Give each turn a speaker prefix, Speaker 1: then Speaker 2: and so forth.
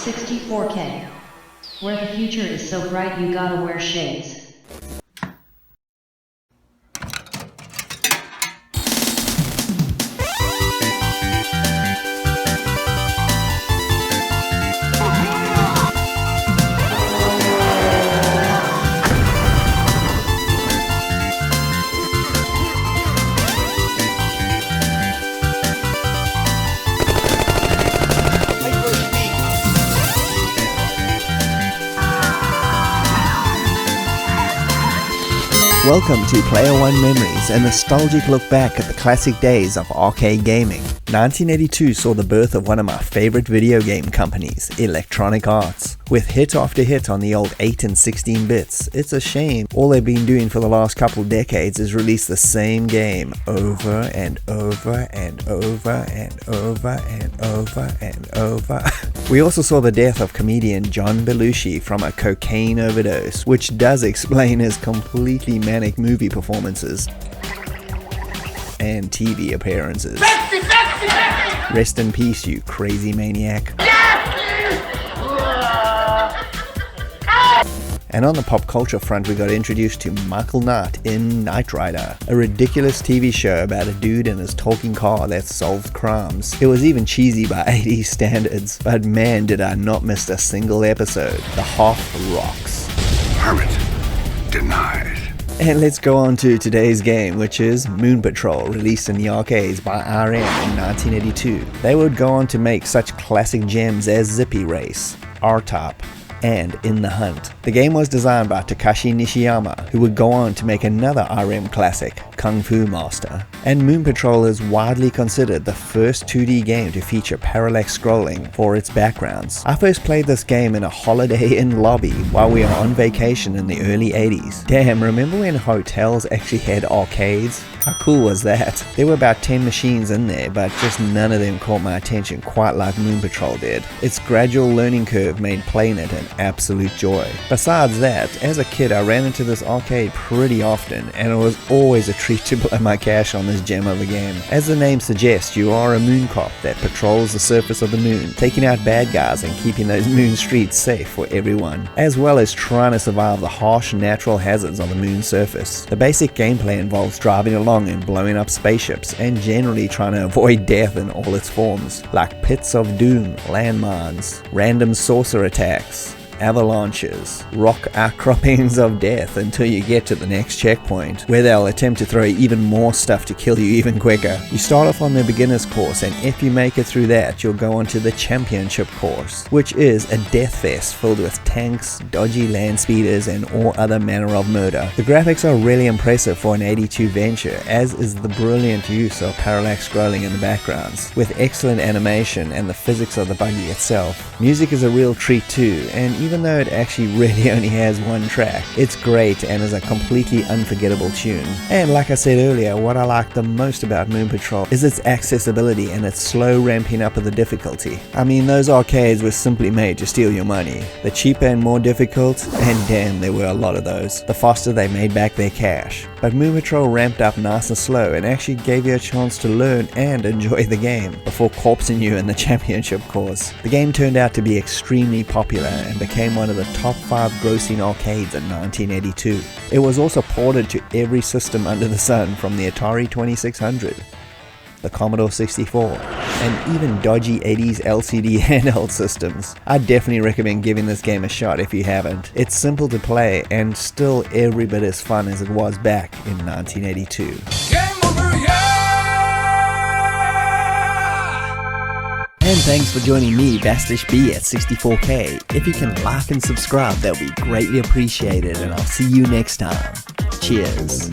Speaker 1: 64K. Where the future is so bright you gotta wear shades.
Speaker 2: Welcome to Player One Memories, a nostalgic look back at the classic days of arcade gaming. 1982 saw the birth of one of my favorite video game companies, Electronic Arts. With hit after hit on the old 8 and 16 bits, it's a shame all they've been doing for the last couple decades is release the same game over and over and over and over and over and over. We also saw the death of comedian John Belushi from a cocaine overdose, which does explain his completely manic movie performances and TV appearances. Rest in peace, you crazy maniac. And on the pop culture front, we got introduced to Michael Knight in Knight Rider, a ridiculous TV show about a dude in his talking car that solved crimes. It was even cheesy by 80s standards, but man did I not miss a single episode. The Half rocks.
Speaker 3: Permit denied.
Speaker 2: And let's go on to today's game, which is Moon Patrol, released in the arcades by Irem in 1982. They would go on to make such classic gems as Zippy Race, R-Type, and In the Hunt. The game was designed by Takashi Nishiyama, who would go on to make another RM classic, Kung Fu Master. And Moon Patrol is widely considered the first 2D game to feature parallax scrolling for its backgrounds. I first played this game in a Holiday Inn lobby while we were on vacation in the early 80s. Damn, remember when hotels actually had arcades? How cool was that? There were about 10 machines in there, but just none of them caught my attention quite like Moon Patrol did. Its gradual learning curve made playing it an absolute joy. Besides that, as a kid I ran into this arcade pretty often, and it was always a treat to blow my cash on this gem of a game. As the name suggests, you are a moon cop that patrols the surface of the moon, taking out bad guys and keeping those moon streets safe for everyone, as well as trying to survive the harsh natural hazards on the moon's surface. The basic gameplay involves driving along and blowing up spaceships, and generally trying to avoid death in all its forms, like pits of doom, landmines, random saucer attacks, avalanches, rock outcroppings of death until you get to the next checkpoint, where they'll attempt to throw even more stuff to kill you even quicker. You start off on the beginner's course, and if you make it through that, you'll go on to the championship course, which is a death fest filled with tanks, dodgy land speeders, and all other manner of murder. The graphics are really impressive for an 82 venture, as is the brilliant use of parallax scrolling in the backgrounds, with excellent animation and the physics of the buggy itself. Music is a real treat too, and even though it actually really only has one track, it's great and is a completely unforgettable tune. And like I said earlier, what I like the most about Moon Patrol is its accessibility and its slow ramping up of the difficulty. I mean, those arcades were simply made to steal your money. The cheaper and more difficult, and damn, there were a lot of those, the faster they made back their cash. But Moon Patrol ramped up nice and slow and actually gave you a chance to learn and enjoy the game before corpsing you in the championship course. The game turned out to be extremely popular and became one of the top 5 grossing arcades in 1982. It was also ported to every system under the sun, from the Atari 2600, the Commodore 64, and even dodgy 80s LCD handheld systems. I definitely recommend giving this game a shot if you haven't. It's simple to play and still every bit as fun as it was back in 1982.
Speaker 3: Game over, yeah!
Speaker 2: And thanks for joining me, Bastish B, at 64K. If you can like and subscribe, that would be greatly appreciated, and I'll see you next time. Cheers.